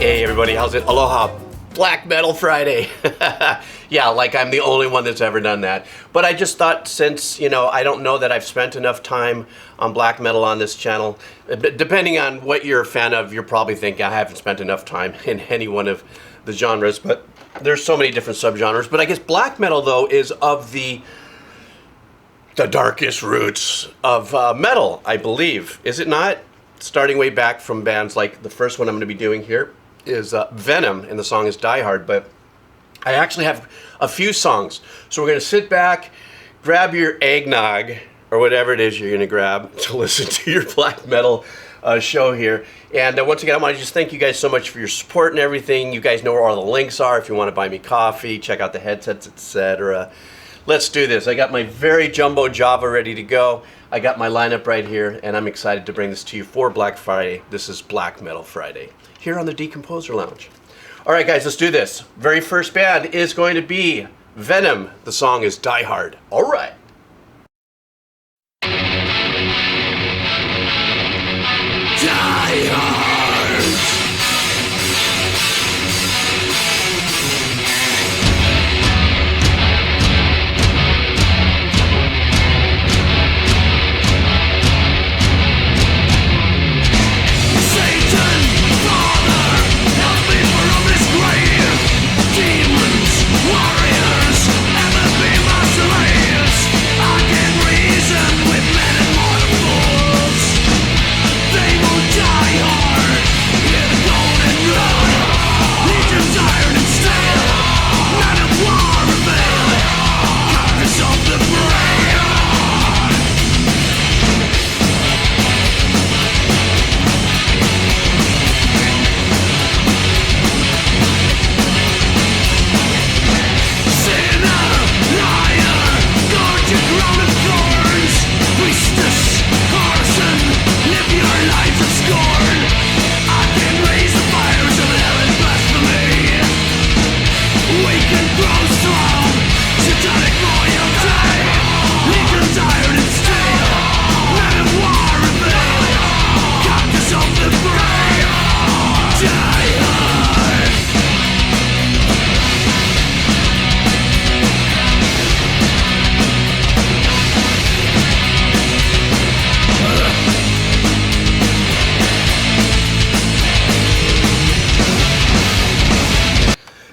Hey everybody, how's it? Aloha, Black Metal Friday. Yeah, like I'm the only one that's ever done that. But I just thought, since, you know, I don't know that I've spent enough time on black metal on this channel. Depending on what you're a fan of, you're probably thinking I haven't spent enough time in any one of the genres, but there's so many different subgenres. But I guess black metal, though, is of the darkest roots of metal, I believe. Is it not? Starting way back from bands like the first one I'm going to be doing here is Venom, and the song is Die Hard, but I actually have a few songs. So we're going to sit back, grab your eggnog, or whatever it is you're going to grab to listen to your black metal show here. And once again, I want to just thank you guys so much for your support and everything. You guys know where all the links are if you want to buy me coffee, check out the headsets, etc. Let's do this. I got my very jumbo Java ready to go. I got my lineup right here, and I'm excited to bring this to you for Black Friday. This is Black Metal Friday here on the Decomposer Lounge. All right, guys, let's do this. Very first band is going to be Venom. The song is Die Hard. All right. Die Hard.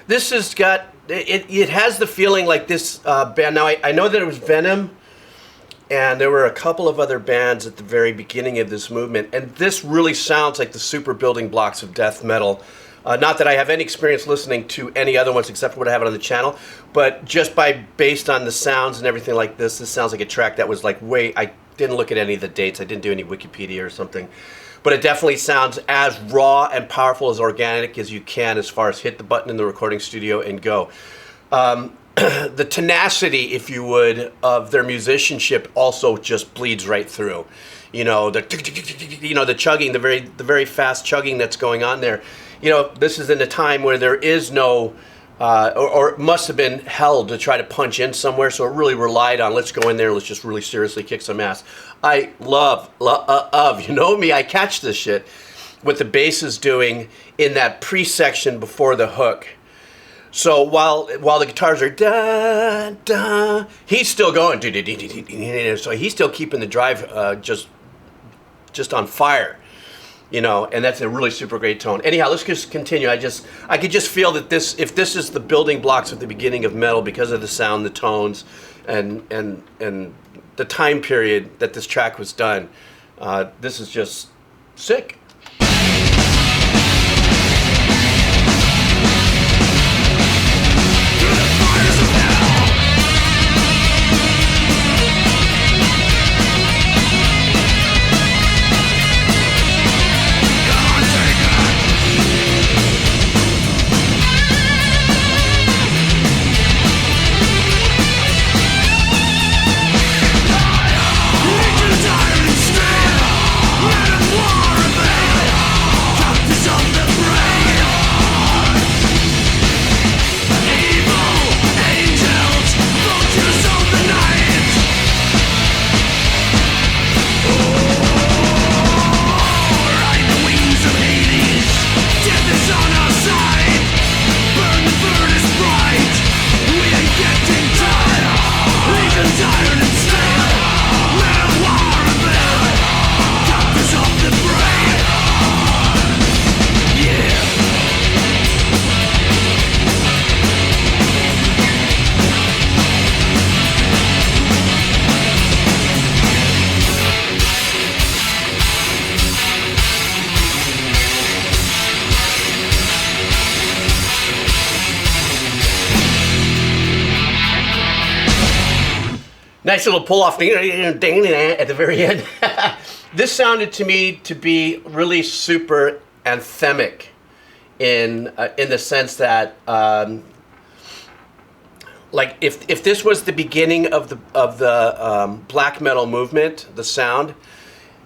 This has got, it has the feeling like this band. Now, I know that it was Venom, and there were a couple of other bands at the very beginning of this movement, and this really sounds like the super building blocks of death metal. Not that I have any experience listening to any other ones except for what I have on the channel, but just based on the sounds and everything like this sounds like a track that was like I didn't look at any of the dates, I didn't do any Wikipedia or something. But it definitely sounds as raw and powerful, as organic as you can, as far as hit the button in the recording studio and go. The tenacity, if you would, of their musicianship also just bleeds right through. You know, the chugging, the very fast chugging that's going on there. You know, this is in a time where there is no, or it must have been held to try to punch in somewhere, so it really relied on, let's go in there, let's just really seriously kick some ass. I love, you know me, I catch this shit, what the bass is doing in that pre-section before the hook. So while the guitars are da da, he's still going, so he's still keeping the drive just on fire. You know, and that's a really super great tone. Anyhow, let's just continue. I could just feel that if this is the building blocks at the beginning of metal because of the sound, the tones, and the time period that this track was done, this is just sick. War nice little pull off at the very end. This sounded to me to be really super anthemic in the sense that like if this was the beginning of the black metal movement, the sound,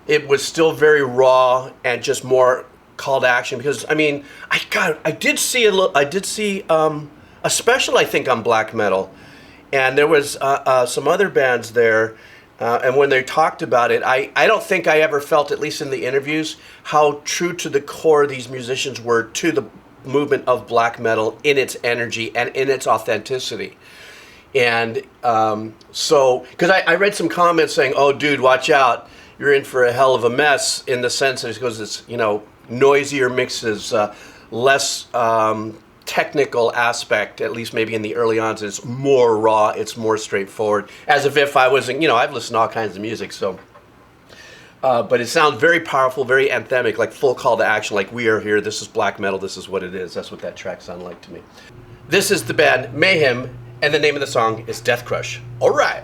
it was still very raw and just more call to action. Because I mean, I did see a special, I think, on black metal, and there was some other bands there, and when they talked about it, I don't think I ever felt, at least in the interviews, how true to the core these musicians were to the movement of black metal in its energy and in its authenticity. And so, because I read some comments saying, "Oh, dude, watch out, you're in for a hell of a mess," in the sense that because it's, you know, noisier mixes, less technical aspect, at least maybe in the early on, it's more raw, it's more straightforward, as if I wasn't, you know, I've listened to all kinds of music, so. But it sounds very powerful, very anthemic, like full call to action, like we are here, this is black metal, this is what it is. That's what that track sounded like to me. This is the band Mayhem, and the name of the song is Death Crush. All right.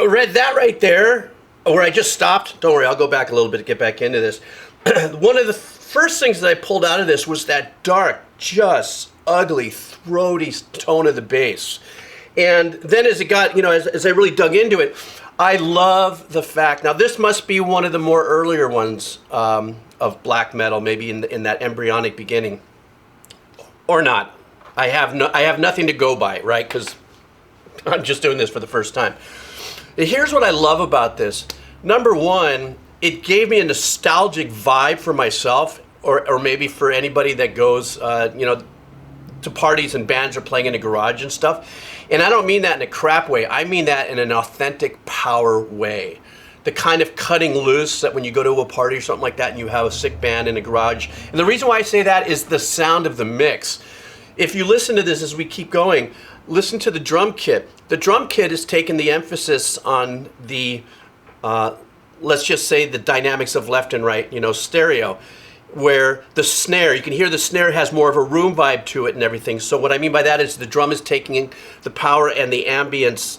Read that right there, where I just stopped. Don't worry, I'll go back a little bit to get back into this. One of the first things that I pulled out of this was that dark, just ugly, throaty tone of the bass. And then as it got, you know, as I really dug into it, I love the fact, now this must be one of the more earlier ones of black metal, maybe in that embryonic beginning, or not. I have nothing to go by, right? Because I'm just doing this for the first time. Here's what I love about this. Number one, it gave me a nostalgic vibe for myself, or maybe for anybody that goes, you know, to parties and bands are playing in a garage and stuff. And I don't mean that in a crap way. I mean that in an authentic power way. The kind of cutting loose that when you go to a party or something like that and you have a sick band in a garage. And the reason why I say that is the sound of the mix. If you listen to this as we keep going, listen to the drum kit. The drum kit is taking the emphasis on the, let's just say the dynamics of left and right, you know, stereo, where the snare, you can hear the snare has more of a room vibe to it and everything. So what I mean by that is the drum is taking the power and the ambience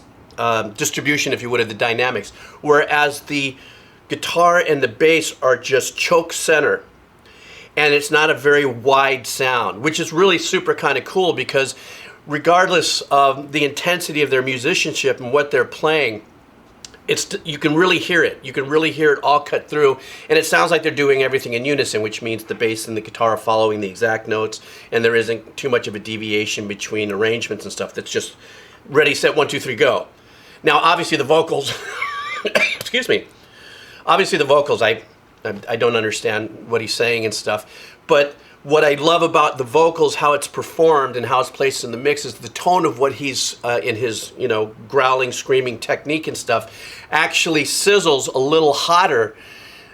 distribution, if you would, of the dynamics, whereas the guitar and the bass are just choke center. And it's not a very wide sound, which is really super kind of cool because regardless of the intensity of their musicianship and what they're playing, you can really hear it. You can really hear it all cut through, and it sounds like they're doing everything in unison, which means the bass and the guitar are following the exact notes, and there isn't too much of a deviation between arrangements and stuff. That's just ready, set, 1, 2, 3, go. Now, obviously the vocals, excuse me. Obviously the vocals, I I don't understand what he's saying and stuff. But what I love about the vocals, how it's performed and how it's placed in the mix, is the tone of what he's in his, growling, screaming technique and stuff actually sizzles a little hotter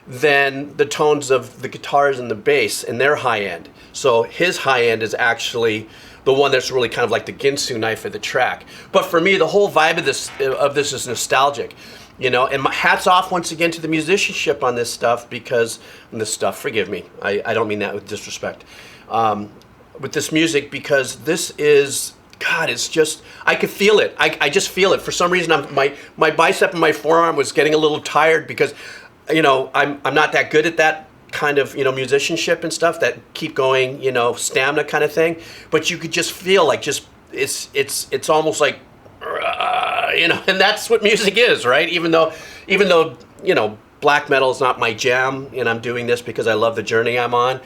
than the tones of the guitars and the bass and their high end. So his high end is actually the one that's really kind of like the Ginsu knife of the track. But for me, the whole vibe of this is nostalgic. And my hats off once again to the musicianship on this stuff, forgive me, I don't mean that with disrespect, with this music, because this is, God, it's just, I could feel it. I just feel it. For some reason, my bicep and my forearm was getting a little tired because, I'm not that good at that kind of, musicianship and stuff, that keep going, stamina kind of thing. But you could just feel like it's almost like, and that's what music is, right? Even though, black metal is not my jam, and I'm doing this because I love the journey I'm on,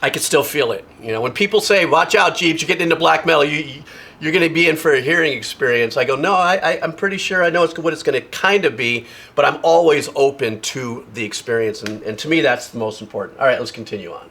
I could still feel it. When people say, watch out, Jeeves, you're getting into black metal, you're going to be in for a hearing experience. I go, no, I'm pretty sure I know what it's going to kind of be, but I'm always open to the experience, and to me, that's the most important. All right, let's continue on.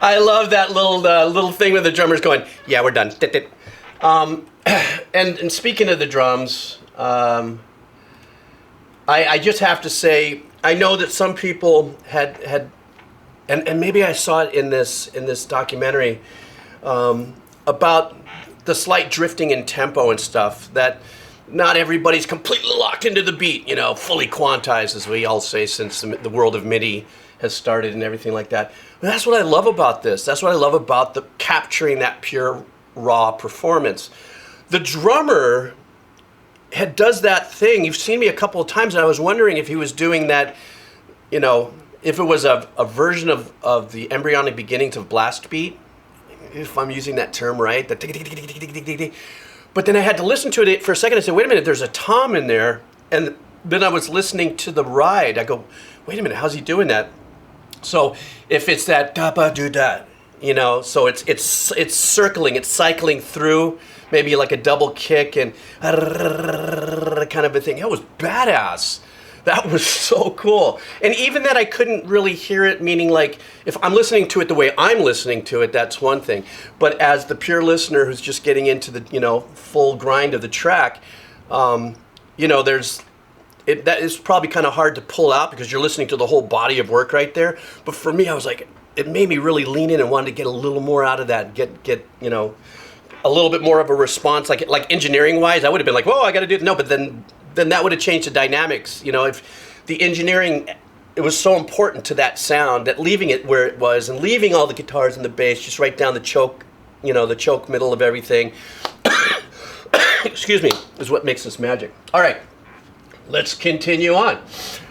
I love that little thing with the drummers going, yeah, we're done. And speaking of the drums, I just have to say, I know that some people had and maybe I saw it in this documentary, about the slight drifting in tempo and stuff, that not everybody's completely locked into the beat, fully quantized, as we all say, since the world of MIDI has started and everything like that. But that's what I love about this. That's what I love about the capturing that pure, raw performance. The drummer does that thing. You've seen me a couple of times, and I was wondering if he was doing that, if it was a version of the embryonic beginnings of blast beat, if I'm using that term right. But then I had to listen to it for a second and say, wait a minute, there's a tom in there. And then I was listening to the ride. I go, wait a minute, how's he doing that? So if it's that da-ba-do-da, so it's circling, it's cycling through, maybe like a double kick and kind of a thing. That was badass. That was so cool. And even that I couldn't really hear it, meaning like if I'm listening to it the way I'm listening to it, that's one thing. But as the pure listener who's just getting into the, full grind of the track, that is probably kind of hard to pull out because you're listening to the whole body of work right there. But for me, I was like, it made me really lean in and wanted to get a little more out of that, get a little bit more of a response, like engineering wise. I would have been like, whoa, I got to do it. No, but then that would have changed the dynamics. If the engineering, it was so important to that sound that leaving it where it was and leaving all the guitars and the bass just right down the choke, the choke middle of everything, excuse me, is what makes this magic. All right. let's continue on.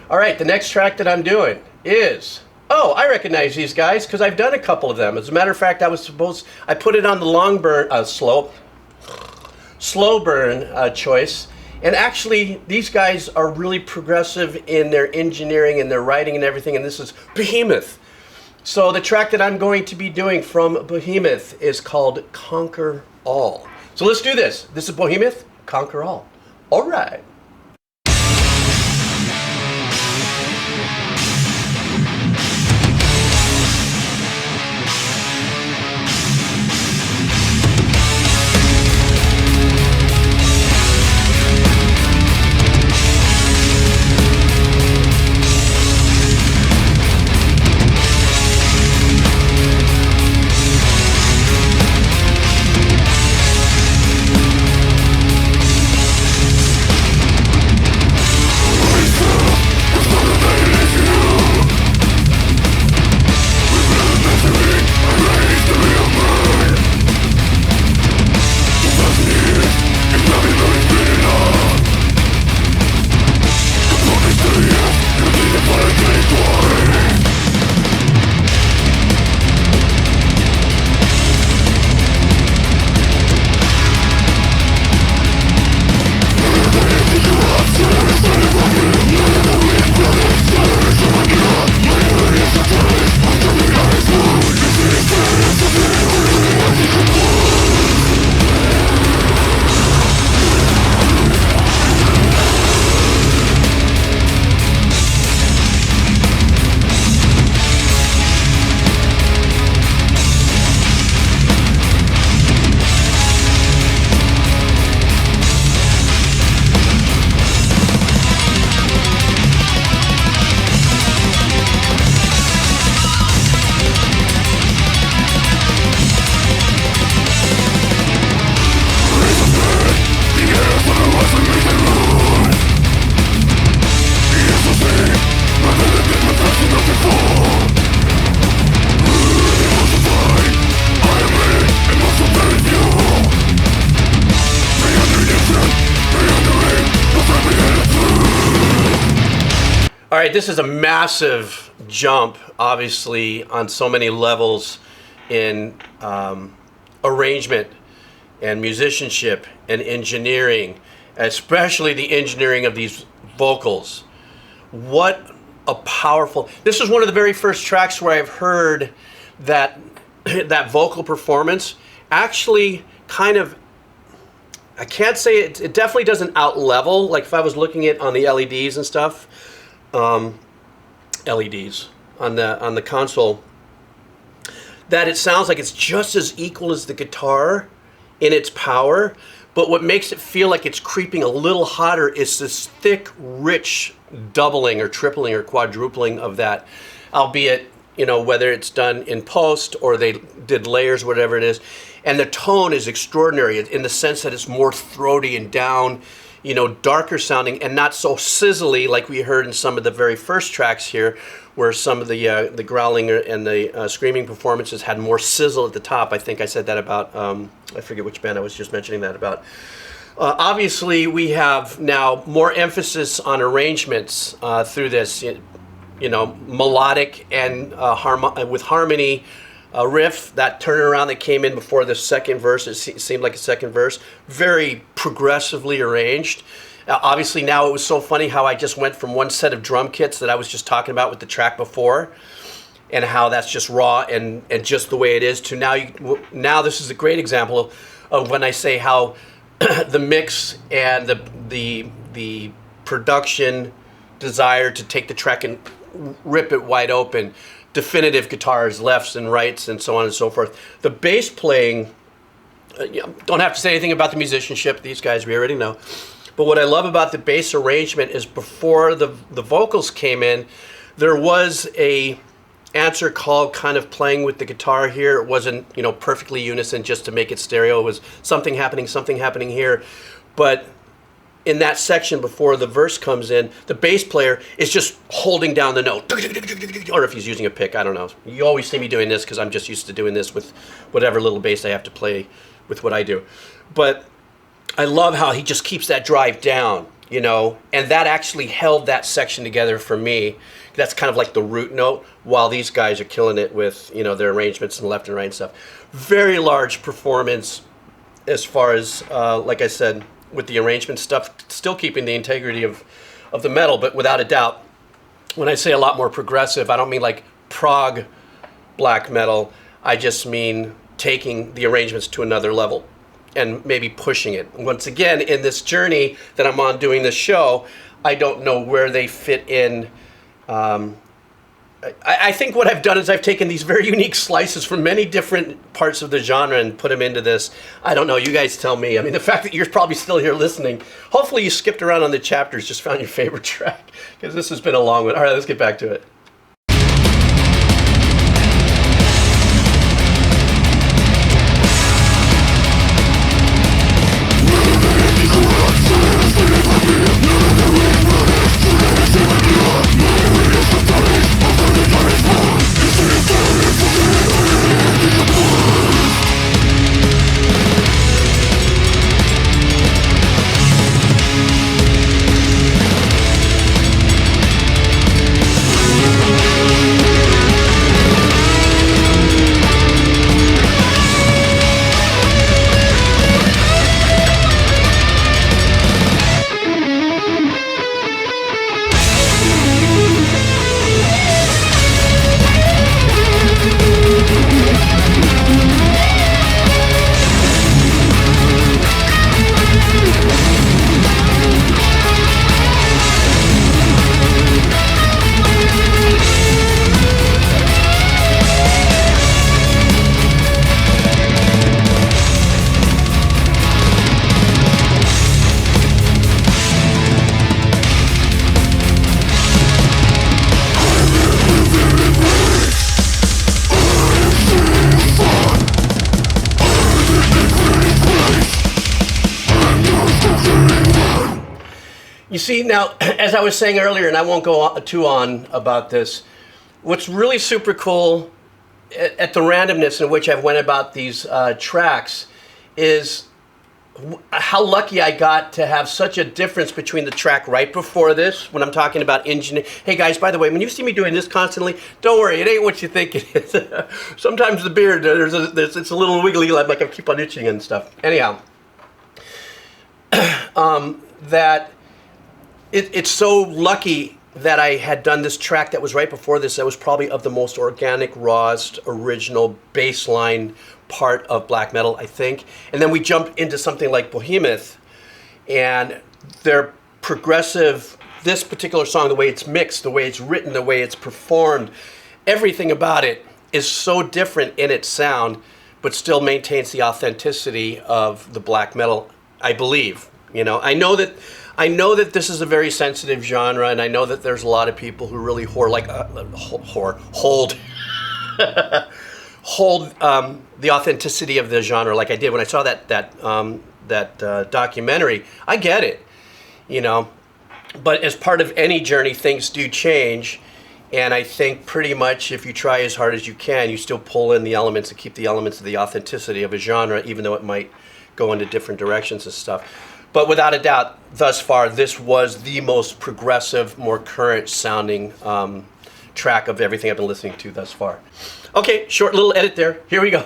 All right, the next track that I'm doing is, oh, I recognize these guys because I've done a couple of them. As a matter of fact, I put it on the long burn, slow burn choice. And actually, these guys are really progressive in their engineering and their writing and everything, and this is Behemoth. So the track that I'm going to be doing from Behemoth is called Conquer All. So let's do this. This is Behemoth, Conquer All. All right. All right, this is a massive jump, obviously, on so many levels in arrangement and musicianship and engineering, especially the engineering of these vocals. What a powerful... This is one of the very first tracks where I've heard that that vocal performance actually kind of... I can't say it definitely doesn't out-level, like if I was looking at on the LEDs and stuff, LEDs on the console, that it sounds like it's just as equal as the guitar in its power, but what makes it feel like it's creeping a little hotter is this thick, rich doubling or tripling or quadrupling of that, albeit, you know, whether it's done in post or they did layers, whatever it is. And the tone is extraordinary in the sense that it's more throaty and down, you know, darker sounding and not so sizzly like we heard in some of the very first tracks here, where some of the growling and the screaming performances had more sizzle at the top. I think I said that about, I forget which band I was just mentioning that about. Obviously, we have now more emphasis on arrangements through this, you know, melodic and with harmony. Riff, that turnaround that came in before the second verse, it seemed like a second verse, very progressively arranged. Obviously now it was so funny how I just went from one set of drum kits that I was just talking about with the track before, and how that's just raw and just the way it is, to now this is a great example of when I say how the mix and the production desire to take the track and rip it wide open. Definitive guitars, lefts and rights, and so on and so forth. The bass playing, don't have to say anything about the musicianship. These guys we already know. But what I love about the bass arrangement is before the vocals came in, there was a answer call kind of playing with the guitar here. It wasn't, you know, perfectly unison just to make it stereo. It was something happening here. But in that section before the verse comes in, the bass player is just holding down the note. Or if he's using a pick, I don't know. You always see me doing this because I'm just used to doing this with whatever little bass I have to play with what I do. But I love how he just keeps that drive down. you know, and that actually held that section together for me. That's kind of like the root note, while these guys are killing it with, you know, their arrangements and left and right and stuff. Very large performance as far as, like I said, with the arrangement stuff, still keeping the integrity of the metal, but without a doubt, when I say a lot more progressive, I don't mean like prog black metal. I just mean taking the arrangements to another level and maybe pushing it. Once again, in this journey that I'm on doing this show, I don't know where they fit in. I think what I've done is I've taken these very unique slices from many different parts of the genre and put them into this. I don't know, you guys tell me. I mean, the fact that you're probably still here listening, hopefully you skipped around on the chapters, just found your favorite track, because this has been a long one. All right, let's get back to it. You see, now, as I was saying earlier, and I won't go on about this, what's really super cool at the randomness in which I've went about these tracks is how lucky I got to have such a difference between the track right before this, when I'm talking about engineering. Hey guys, by the way, when you see me doing this constantly, don't worry, it ain't what you think it is. Sometimes the beard, it's a little wiggly, like I keep on itching and stuff. Anyhow, that it's so lucky that I had done this track that was right before this. That was probably of the most organic, rawest, original baseline part of black metal, I think. And then we jump into something like Behemoth, and their progressive, this particular song, the way it's mixed, the way it's written, the way it's performed, everything about it is so different in its sound, but still maintains the authenticity of the black metal, I believe. You know, I know that this is a very sensitive genre, and I know that there's a lot of people who really hold the authenticity of the genre, like I did when I saw that documentary. I get it, you know, but as part of any journey, things do change, and I think pretty much if you try as hard as you can, you still pull in the elements and keep the elements of the authenticity of a genre, even though it might go into different directions and stuff. But without a doubt, thus far, this was the most progressive, more current sounding track of everything I've been listening to thus far. Okay, short little edit there. Here we go.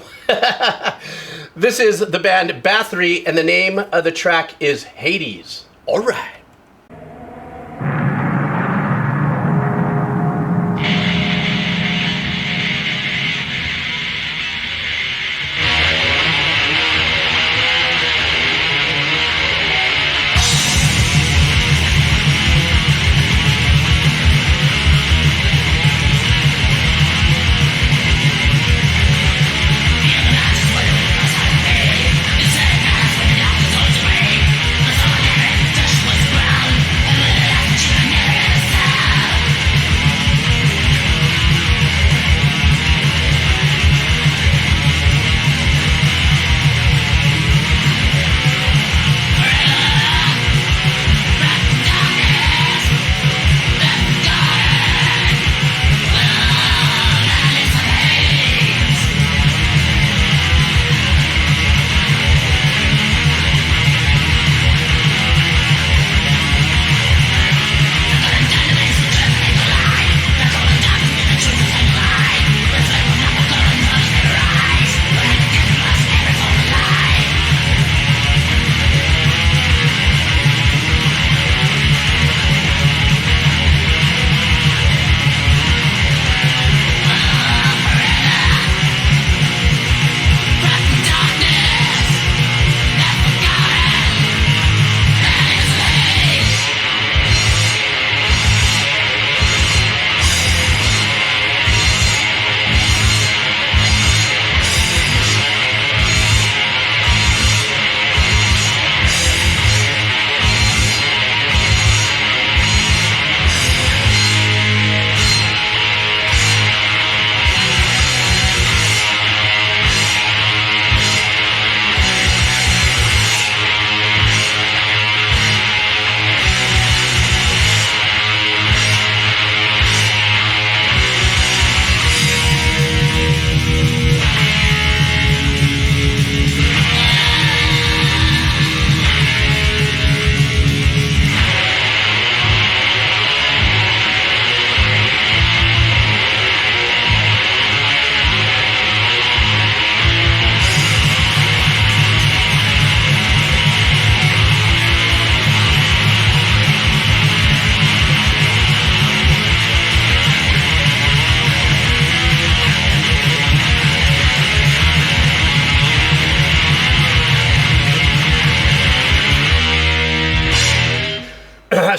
This is the band Bathory, and the name of the track is Hades. All right. Was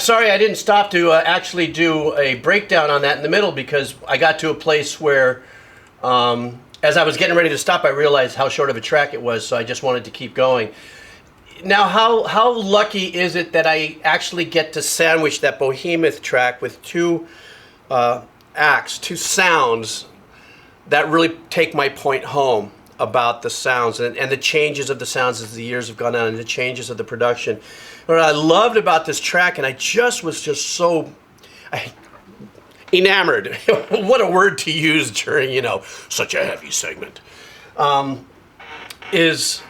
sorry I didn't stop to actually do a breakdown on that in the middle, because I got to a place where, as I was getting ready to stop, I realized how short of a track it was, so I just wanted to keep going. Now, how lucky is it that I actually get to sandwich that Behemoth track with two acts, two sounds that really take my point home about the sounds and the changes of the sounds as the years have gone on, and the changes of the production. What I loved about this track, and I just was so enamored, what a word to use during, you know, such a heavy segment, is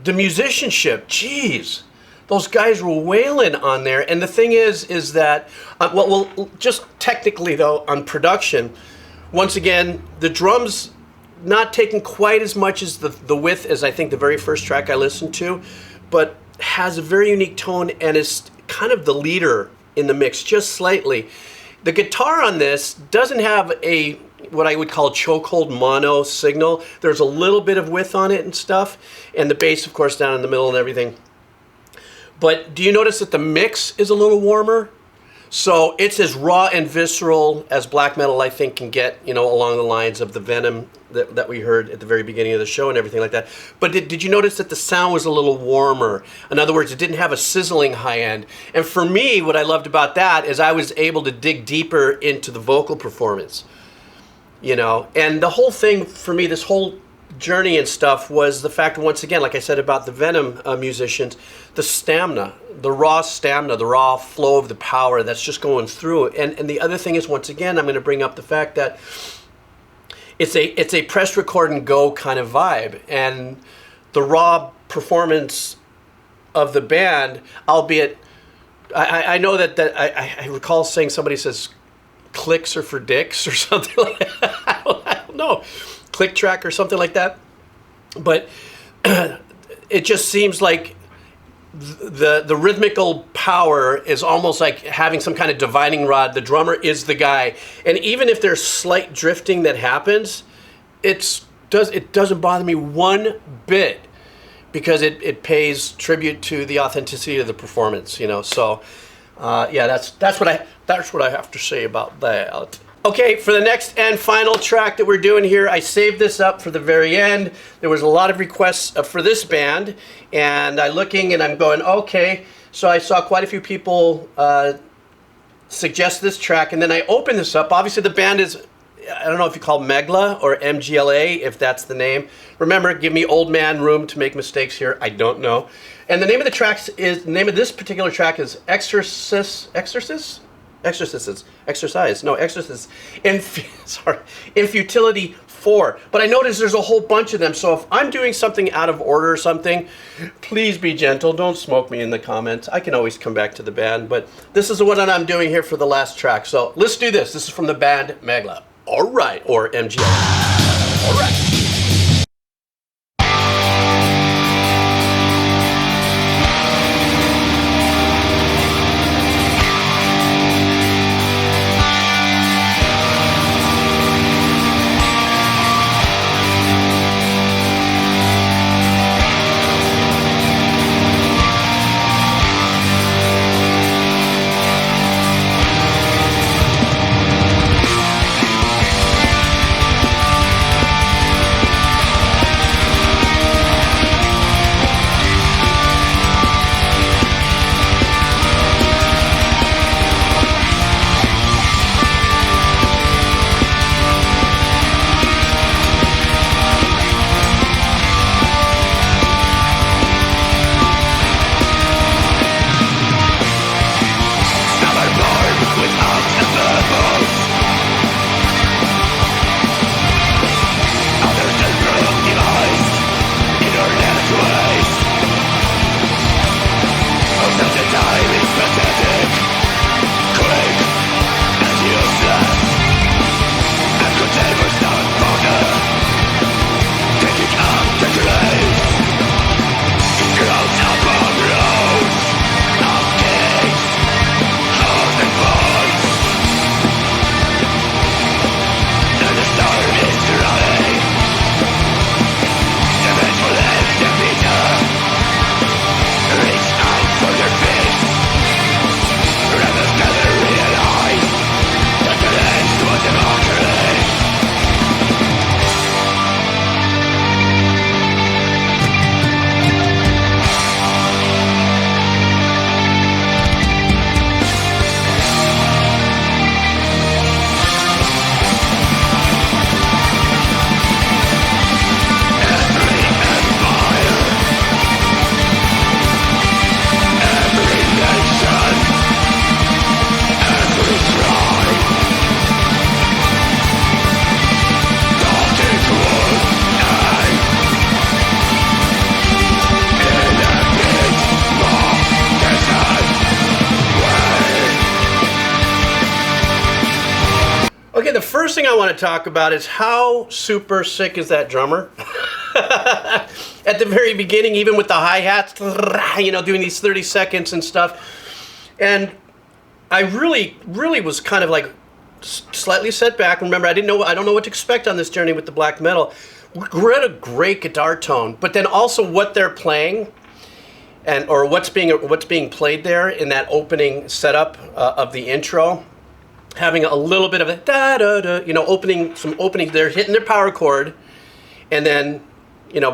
the musicianship. Jeez, those guys were wailing on there. And the thing is that, well, just technically though, on production, once again, the drums not taking quite as much as the width as I think the very first track I listened to, but has a very unique tone and is kind of the leader in the mix, just slightly. The guitar on this doesn't have a what I would call chokehold mono signal. There's a little bit of width on it and stuff, and the bass, of course, down in the middle and everything. But do you notice that the mix is a little warmer? So it's as raw and visceral as black metal, I think, can get, you know, along the lines of the Venom that we heard at the very beginning of the show and everything like that. But did you notice that the sound was a little warmer? In other words, it didn't have a sizzling high end. And for me, what I loved about that is I was able to dig deeper into the vocal performance, you know. And the whole thing for me, this whole journey and stuff, was the fact, once again, like I said about the Venom musicians, the stamina, the raw stamina, the raw flow of the power that's just going through. And the other thing is, once again, I'm going to bring up the fact that it's a press, record, and go kind of vibe. And the raw performance of the band, albeit, I know that I recall saying, somebody says clicks are for dicks or something like that. I don't know. Click track or something like that. But it just seems like the rhythmical power is almost like having some kind of divining rod. The drummer is the guy, and even if there's slight drifting that happens, it doesn't bother me one bit, because it pays tribute to the authenticity of the performance, you know. So yeah, that's what I have to say about that. Okay, for the next and final track that we're doing here, I saved this up for the very end. There was a lot of requests for this band, and I'm looking and I'm going, okay. So I saw quite a few people suggest this track, and then I opened this up. Obviously, the band is, I don't know if you call Mgła or MGLA, if that's the name. Remember, give me old man room to make mistakes here. I don't know. And the name of the tracks is, the name of this particular track is Exorcists, in Futility 4. But I noticed there's a whole bunch of them, so if I'm doing something out of order or something, please be gentle. Don't smoke me in the comments. I can always come back to the band, but this is the one that I'm doing here for the last track. So let's do this. This is from the band Mgła. All right, or MGL. All right. first thing I want to talk about is how super sick is that drummer? At the very beginning, even with the hi-hats, you know, doing these 30 seconds and stuff. And I really was kind of like slightly set back. Remember, I don't know what to expect on this journey with the black metal. We're at a great guitar tone, but then also what they're playing or what's being played there in that opening setup of the intro, having a little bit of a da da da, you know, opening. They're hitting their power chord, and then, you know,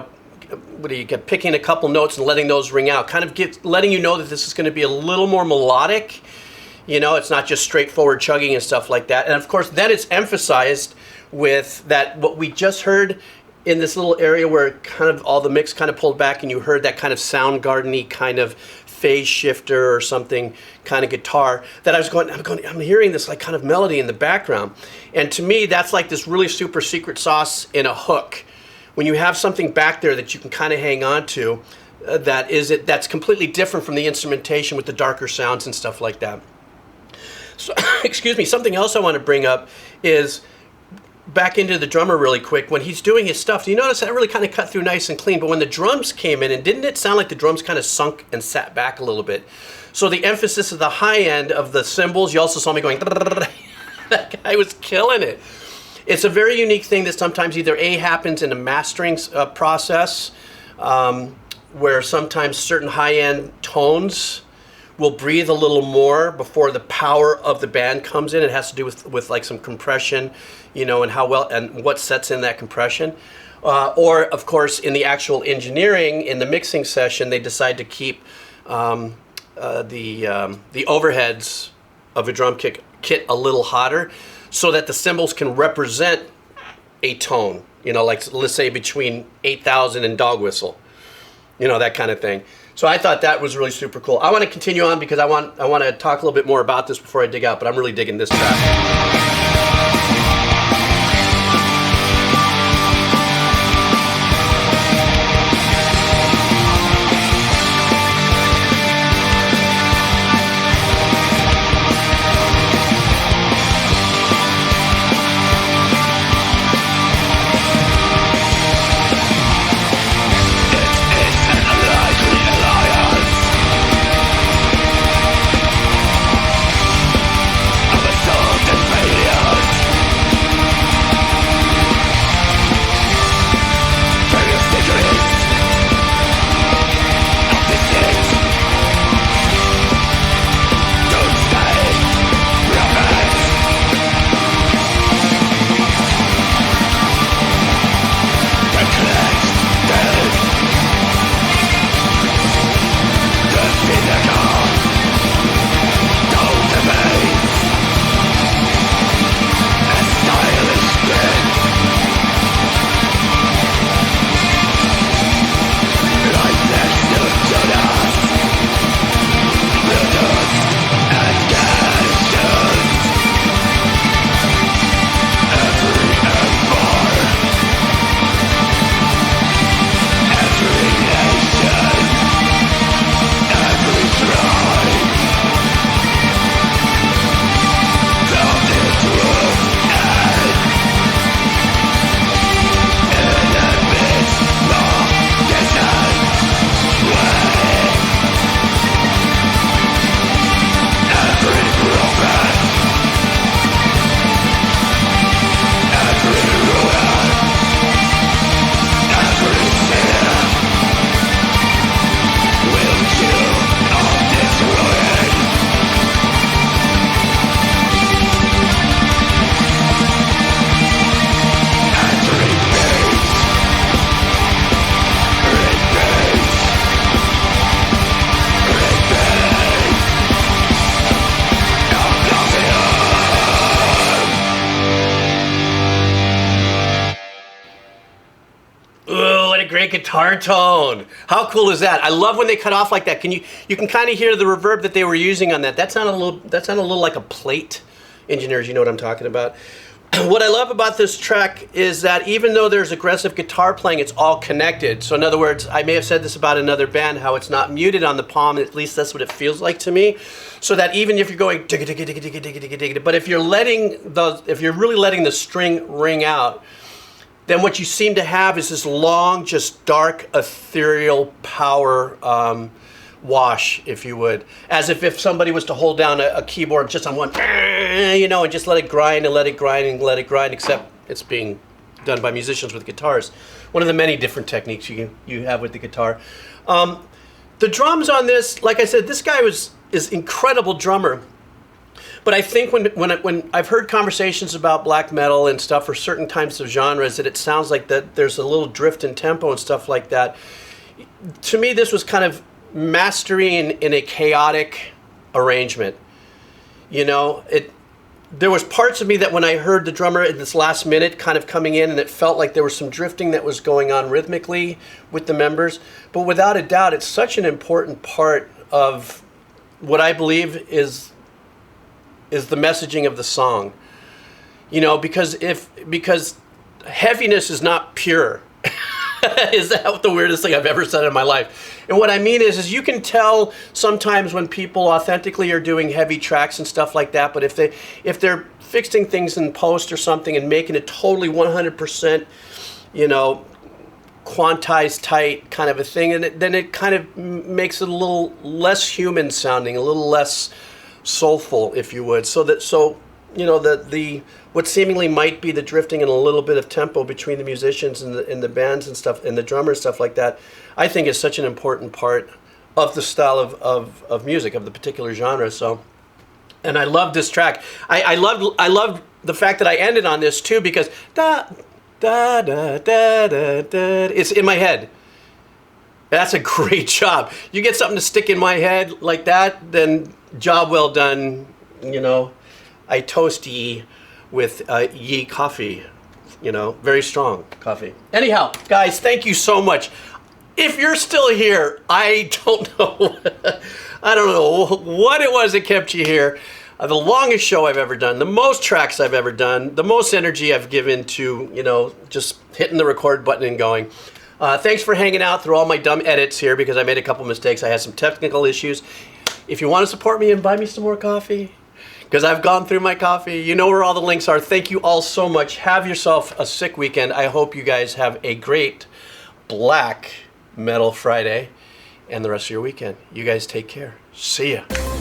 what do you get? Picking a couple notes and letting those ring out, kind of letting you know that this is going to be a little more melodic. You know, it's not just straightforward chugging and stuff like that. And of course, then it's emphasized with that what we just heard in this little area where kind of all the mix kind of pulled back, and you heard that kind of Soundgarden-y kind of phase shifter or something kind of guitar, that I'm hearing this like kind of melody in the background. And to me, that's like this really super secret sauce in a hook. When you have something back there that you can kind of hang on to, that's completely different from the instrumentation with the darker sounds and stuff like that. So, excuse me, something else I want to bring up is back into the drummer really quick. When he's doing his stuff, do you notice that really kind of cut through nice and clean? But when the drums came in, and didn't it sound like the drums kind of sunk and sat back a little bit? So the emphasis of the high end of the cymbals, you also saw me going, that guy was killing it. It's a very unique thing that sometimes either happens in a mastering process, where sometimes certain high-end tones will breathe a little more before the power of the band comes in. It has to do with like some compression, you know, and how well and what sets in that compression. Or of course, in the actual engineering, in the mixing session, they decide to keep the overheads of a drum kit a little hotter, so that the cymbals can represent a tone. You know, like let's say between 8,000 and dog whistle. You know, that kind of thing. So I thought that was really super cool. I want to continue on because I want to talk a little bit more about this before I dig out, but I'm really digging this track. Guitar tone. How cool is that? I love when they cut off like that. You can kind of hear the reverb that they were using on that. That sounded a little like a plate. Engineers, you know what I'm talking about. what I love about this track is that even though there's aggressive guitar playing, it's all connected. So in other words, I may have said this about another band, how it's not muted on the palm, at least that's what it feels like to me. So that even if you're going digga digga digga digga digga digga digga, but if you're really letting the string ring out, then what you seem to have is this long, just dark, ethereal power wash, if you would. As if somebody was to hold down a keyboard just on one, you know, and just let it grind and let it grind and let it grind, except it's being done by musicians with guitars. One of the many different techniques you have with the guitar. The drums on this, like I said, this guy is incredible drummer. But I think when I've heard conversations about black metal and stuff, or certain types of genres, that it sounds like that there's a little drift in tempo and stuff like that. To me, this was kind of mastering in a chaotic arrangement. You know, there was parts of me that when I heard the drummer in this last minute kind of coming in, and it felt like there was some drifting that was going on rhythmically with the members. But without a doubt, it's such an important part of what I believe is the messaging of the song. You know, because heaviness is not pure. Is that the weirdest thing I've ever said in my life? And what I mean is you can tell sometimes when people authentically are doing heavy tracks and stuff like that, but if they're fixing things in post or something and making it totally 100%, you know, quantized tight kind of a thing, and then it kind of makes it a little less human sounding, a little less soulful, if you would. So you know, the what seemingly might be the drifting and a little bit of tempo between the musicians and the bands and stuff, and the drummers, stuff like that, I think is such an important part of the style of music, of the particular genre. So, and I love this track. I love the fact that I ended on this too, because da da da da da da, it's in my head. That's a great job. You get something to stick in my head like that, then job well done. You know, I toast ye with ye coffee, you know, very strong coffee. Anyhow, guys, thank you so much. If you're still here, I don't know, I don't know what it was that kept you here. The longest show I've ever done, the most tracks I've ever done, the most energy I've given to, you know, just hitting the record button and going. Thanks for hanging out through all my dumb edits here, because I made a couple mistakes. I had some technical issues. If you want to support me and buy me some more coffee, because I've gone through my coffee, you know where all the links are. Thank you all so much. Have yourself a sick weekend. I hope you guys have a great Black Metal Friday and the rest of your weekend. You guys take care. See ya.